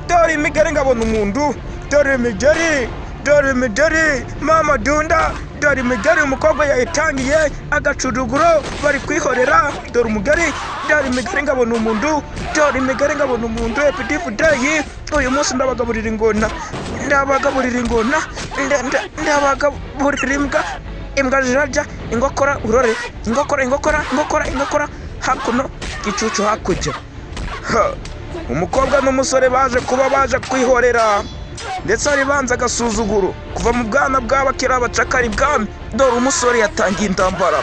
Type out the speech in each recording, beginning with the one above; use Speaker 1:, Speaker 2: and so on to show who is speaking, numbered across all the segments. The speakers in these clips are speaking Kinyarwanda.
Speaker 1: dore imigeri ngabona umuntu, dore imigeri mama dunda, dore imigeri umukobwa yayitangiye agacuruguro bari kwihorera, dore umugeri, dore imigeri ngabona umuntu, dore imigeri ngabona umuntu. Epitifu deyi, uyu munsi ndabagaburira ingona, ndabagaburira imbwa zirarya ingokora, urore ingokora hakuno icucu hakujya. Umukobwa n'umusore baje kwihorera, ndetse ari banza agasuzuguro kuva mu bwana bw'abakira abacakara ibwami. Dore umusore yatangiye intambara,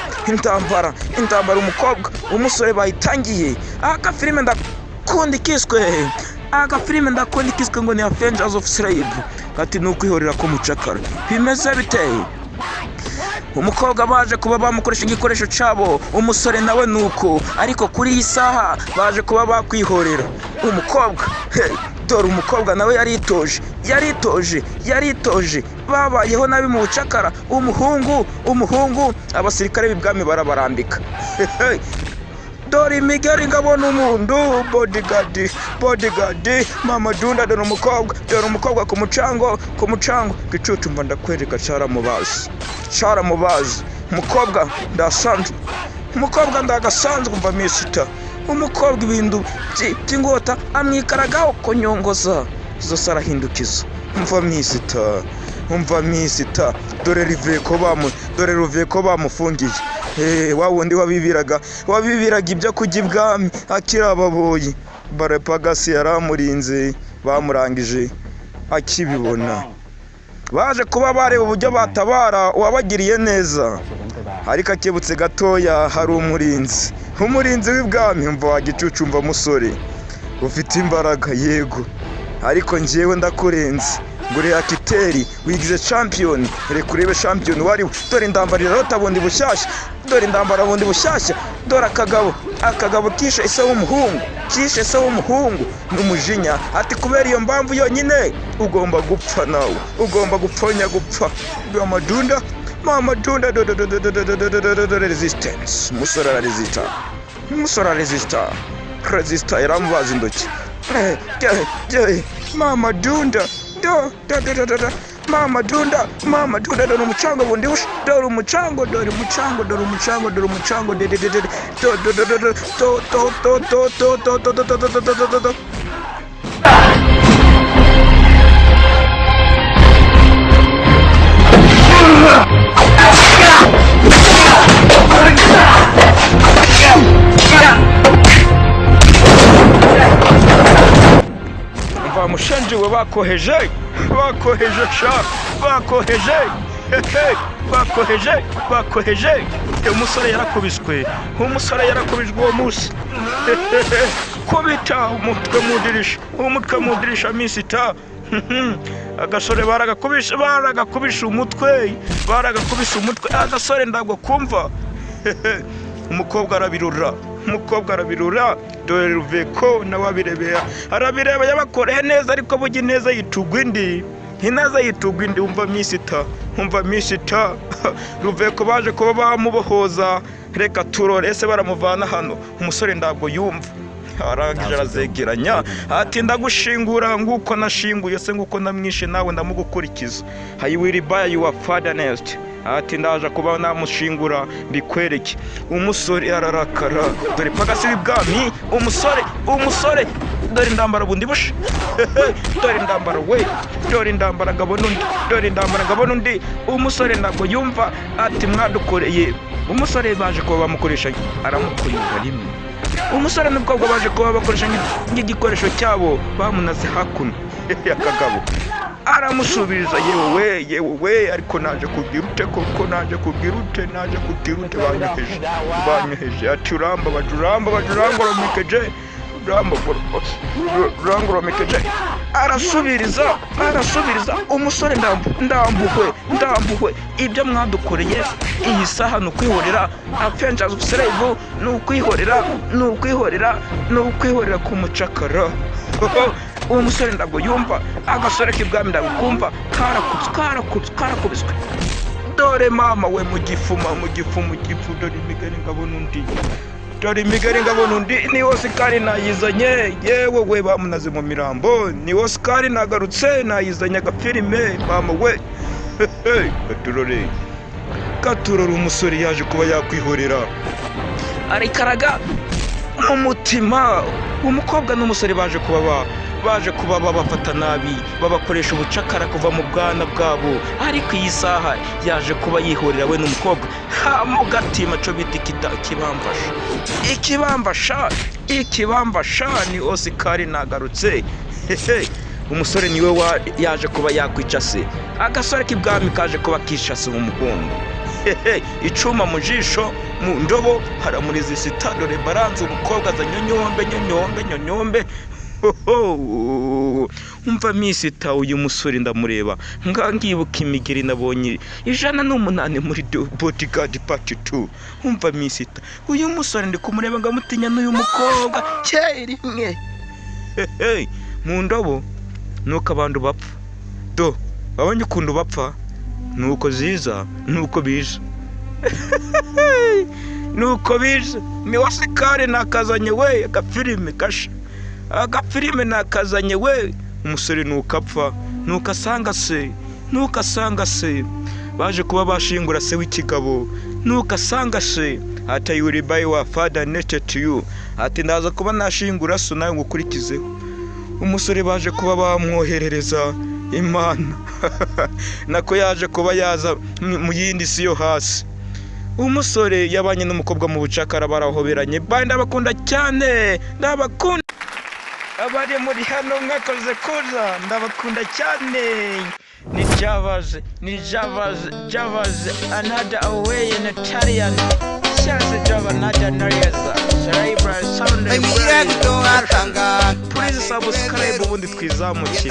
Speaker 1: umukobwa umusore bayitangiye. Agafilime ndakunda ikiswe ngo ni Avengers of Slave, ati ni ukwihorera k'umucakara. Bimeze biteye, umukobwa baje kuba bamukoresha igikoresho cyabo, umusore nawe nuko, ariko kuri iyi saha baje kuba bakwihorera umukobwa. Dore umukobwa nawe yaritoje, babayeho nabi mu bucakara. Umuhungu abasirikare b'ibwami barabarambika. Dore imigeri ngabona umuntu, bodyguard mama dunda. Dore umukobwa ku mucango, gicucu mva ndakwereka cyaramubazi. Umukobwa ndagasanzwe umva misita. Umukobwa ibintu by'ingota amwikaragaho konyongoza, zose arahindukiza. umva misita. Dore ruve ko bamufungiye. Wa wundi wabibiraga ibyo kujya ibwami akiri ababoyi. Barepagasi yaramurinze, bamurangije akibibona. Baje kuba bareba uburyo batabara uwabagiriye neza, ariko akebutse gatoya hari umurinzi w'ibwami. Umva wa gicucu, umva musore ufite imbaraga, yego, ariko njyewe ndakurenze. Ngure akiteri wigize champion, reka urebe champion wari. Dore indambarira rota bundi bushyashya, dore akagabo kishe ise w'umuhungu n'umujinya. Ati kubera iyo mpamvu yonyine ugomba gupfa, nawe ugomba gupfa. Mama dunda resistance. Umusore resista yaramubaza intoki. Mama dunda Mama dunda, dore umucango bundi bush, dore umucango. Mushenjiwe bakoheje umusore yarakubiswe uwo munsi. Kubita umutwe mu dirisha misita. Agasore baragakubisha umutwe, agasore ntabwo kumva. Umukobwa arabirura, dore ruveko nawe arabireba yabakoreye neza, ariko burya ineza yitugwa indi. Umva misita. Ruveko baje kuba bamubohoza, reka turore ese baramuvana hano. Umusore ntabwo yumva, arangije arazegeranya ati ndagushingura nguko nashinguye se, nguko namwishe nawe ndamugukurikiza. I will buy your father nest. Ati ndaje kuba namushingura bikwereke. Umusore ararakara, dore pagasi w'ibwami. Umusore dore indambara bundi bush. Dore indambara ngabona undi. Umusore ntabwo yumva, ati mwadukoreye. Umusore baje kuba bamukoresha aramukunyura rimwe. Umusore n'umukobwa baje kuba bakoresha nk'igikoresho cyabo, bamunaze hakuno. Akagabo aramusubiriza, yewe ariko naje kugira ute banyoheje. Ati urambabajuramboromekeje. Arasubiriza. Umusore ndambuhwe ibyo mwadukoreye iyi saha ni ukwihorera. Avengers of Slave ni ukwihorera k'umucakara. Uwo musore ntabwo yumva, agasore k'ibwami ntabwo kumva. Karakubiswe. Dore mama we mu gifu. Dore imigeri ngabona undi. dore imigari ngabona undi ni Oscar nayizanye yewe we bamunaze mu mirambo ni Oscar nagarutse nayizanye agafilime mama we gaturore umusore yaje kuba yakwihorera arikaraga mu mutima umukobwa n'umusore baje kuba babafata nabi babakoresha ubucakara kuva mu bwana bwabo ariko iyi saha yaje kuba yihorera we n'umukobwa mu gatima cyo bita ikibambasha ni Oscar nagarutse umusore niwe yaje kuba yakwica se agasore k'ibwami kaje kuba kishase mu mugongo icuma mu jisho mu ndobo haramuriza isitadore baranze umukobwa za nyonyombe umva misita uyu musore ndamureba ngibuka imigeri nabonye 108 muri Bodyguard Part 2 umva misita uyu musore ndi kumureba ngamutinya n'uyu mukobwa cyeri mwe mu ndobo nuko abantu bapfa do abanye kundu bapfa nuko ziza nuko bije ni Oscar nakazanye we agafilime nakazanye we umusore nukapfa nukasanga se baje kuba bashingura se w'ikigabo nukasanga se ati you will buy your father netted to you ati ndaza kuba nashingura so nawe ngukurikizeho umusore baje kuba bamwoherereza Imana nako yaje kuba yaza mu yindi si yo hasi umusore yabanye n'umukobwa mu bucakara barahoberanye ndabakunda cyane abari muri hano mwakoze kuza ndabakunda cyane ni Java's another away in Italian Chance Java another Nariaza Cerebral Sound Please subscribe ubundi twizamukire